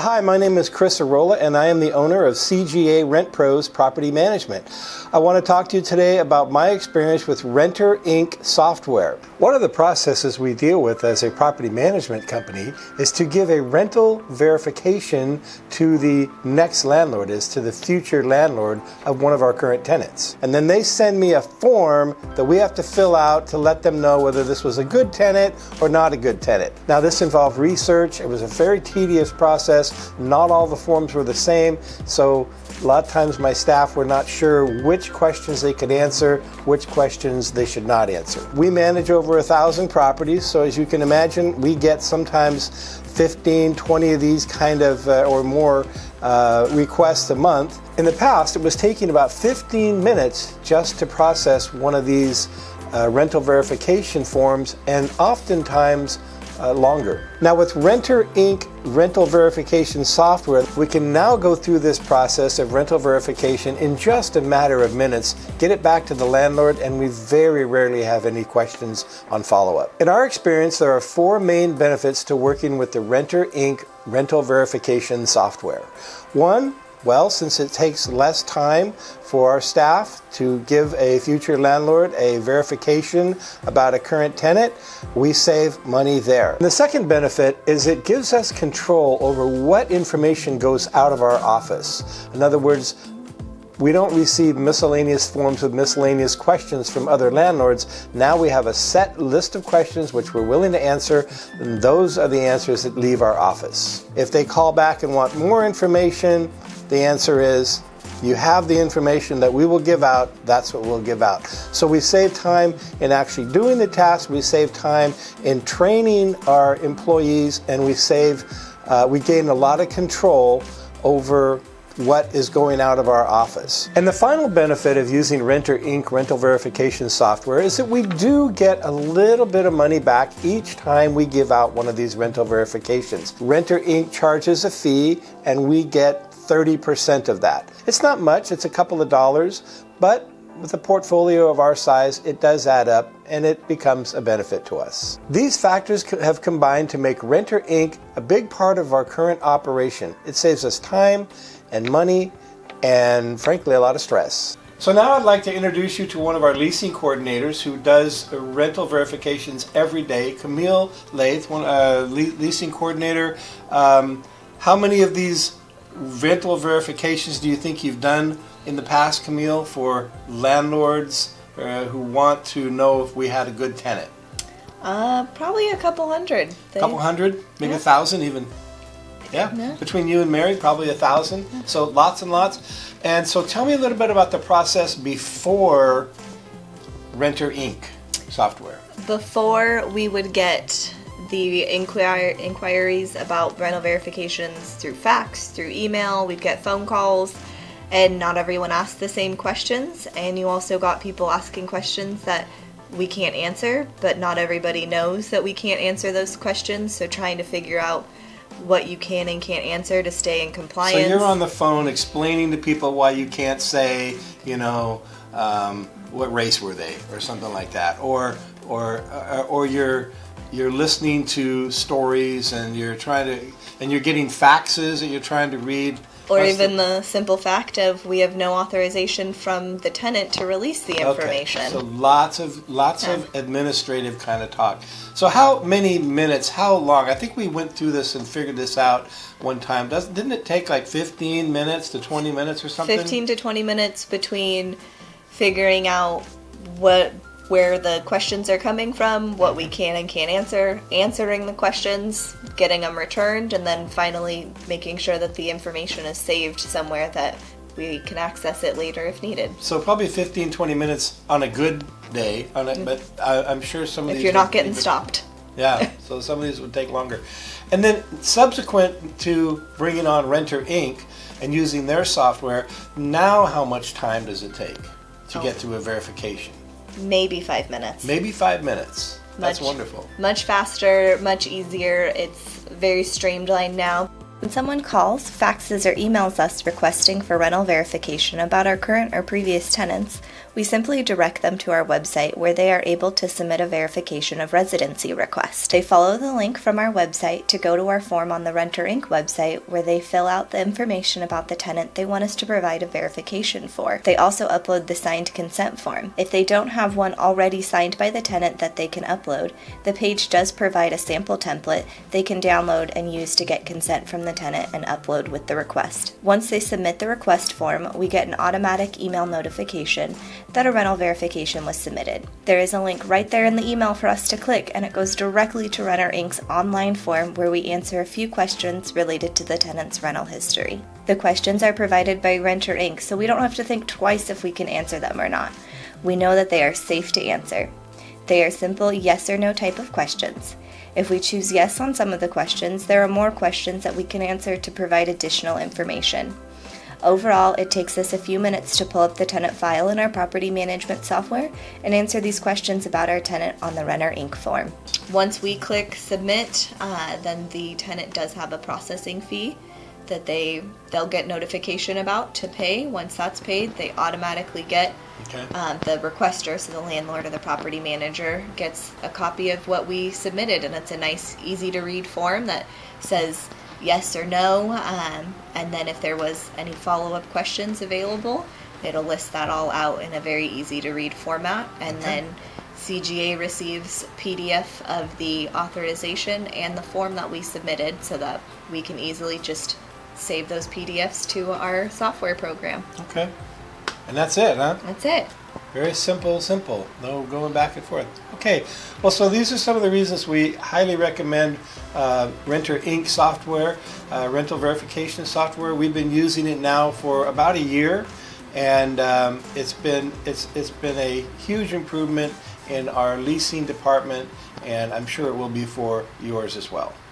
Hi, my name is Chris Arola, and I am the owner of CGA Rent Pros Property Management. I want to talk to you today about my experience with Renter Inc. software. One of the processes we deal with as a property management company is to give a rental verification to the next landlord, to the future landlord of one of our current tenants. And then they send me a form that we have to fill out to let them know whether this was a good tenant or not a good tenant. Now, this involved research. It was a very tedious process. Not all the forms were the same, so a lot of times my staff were not sure which questions they could answer, which questions they should not answer. We manage over 1,000 properties, so as you can imagine, we get sometimes 15, 20 of these kind of or more requests a month. In the past, it was taking about 15 minutes just to process one of these rental verification forms, and oftentimes longer. Now, with Renter Inc. rental verification software, we can now go through this process of rental verification in just a matter of minutes, get it back to the landlord, and we very rarely have any questions on follow-up. In our experience, there are 4 main benefits to working with the Renter Inc. rental verification software. One, well, since it takes less time for our staff to give a future landlord a verification about a current tenant, we save money there. And the second benefit is it gives us control over what information goes out of our office. In other words, we don't receive miscellaneous forms with miscellaneous questions from other landlords. Now we have a set list of questions which we're willing to answer, and those are the answers that leave our office. If they call back and want more information, the answer is, you have the information that we will give out, that's what we'll give out. So we save time in actually doing the task, we save time in training our employees, and we gain a lot of control over what is going out of our office. And the final benefit of using Renter Inc. rental verification software is that we do get a little bit of money back each time we give out one of these rental verifications. Renter Inc. charges a fee, and we get 30% of that. It's not much, it's a couple of dollars, but with a portfolio of our size, it does add up and it becomes a benefit to us. These factors have combined to make Renter Inc. a big part of our current operation. It saves us time and money and, frankly, a lot of stress. So now I'd like to introduce you to one of our leasing coordinators who does rental verifications every day, Camille Lath, leasing coordinator. How many of these rental verifications do you think you've done in the past, Camille, for landlords who want to know if we had a good tenant? Probably a couple hundred. A couple hundred? Maybe 1,000 even? Yeah. Between you and Mary, probably 1,000. Yeah. So lots and lots. And so tell me a little bit about the process before Renter Inc. software. Before, we would get the inquiries about rental verifications through fax, through email, we'd get phone calls, and not everyone asked the same questions, and you also got people asking questions that we can't answer, but not everybody knows that we can't answer those questions, so trying to figure out what you can and can't answer to stay in compliance. So you're on the phone explaining to people why you can't say, what race were they, or something like that, or you're listening to stories and you're getting faxes that you're trying to read. Or even the simple fact of we have no authorization from the tenant to release the information. Okay. So lots of administrative kind of talk. So how many minutes, how long? I think we went through this and figured this out one time. Didn't it take like 15 minutes to 20 minutes or something? 15 to 20 minutes between figuring out where the questions are coming from, what we can and can't answer, answering the questions, getting them returned, and then finally making sure that the information is saved somewhere that we can access it later if needed. So probably 15, 20 minutes on a good day, but I'm sure some of these... If you're not getting stopped. Yeah, so some of these would take longer. And then subsequent to bringing on Renter Inc. and using their software, now how much time does it take to get through a verification? Maybe 5 minutes. Maybe 5 minutes. That's wonderful. Much faster, much easier. It's very streamlined now. When someone calls, faxes, or emails us requesting for rental verification about our current or previous tenants, We simply direct them to our website where they are able to submit a verification of residency request. They follow the link from our website to go to our form on the Renter Inc. website where they fill out the information about the tenant they want us to provide a verification for. They also upload the signed consent form. If they don't have one already signed by the tenant that they can upload, the page does provide a sample template they can download and use to get consent from the tenant and upload with the request. Once they submit the request form, we get an automatic email notification that a rental verification was submitted. There is a link right there in the email for us to click, and it goes directly to Renter Inc.'s online form where we answer a few questions related to the tenant's rental history. The questions are provided by Renter Inc., so we don't have to think twice if we can answer them or not. We know that they are safe to answer. They are simple yes or no type of questions. If we choose yes on some of the questions, there are more questions that we can answer to provide additional information. Overall, it takes us a few minutes to pull up the tenant file in our property management software and answer these questions about our tenant on the Renter Inc. form. Once we click submit, then the tenant does have a processing fee that they'll get notification about to pay. Once that's paid, they automatically get the requester, so the landlord or the property manager, gets a copy of what we submitted, and it's a nice, easy to read form that says yes or no, and then if there was any follow-up questions available, it'll list that all out in a very easy to read format, and then CGA receives PDF of the authorization and the form that we submitted so that we can easily just save those PDFs to our software program. Okay. And that's it, huh? That's it. Very simple. No going back and forth. Okay. Well, so these are some of the reasons we highly recommend Renter Inc. software, rental verification software. We've been using it now for about a year, and it's been a huge improvement in our leasing department, and I'm sure it will be for yours as well.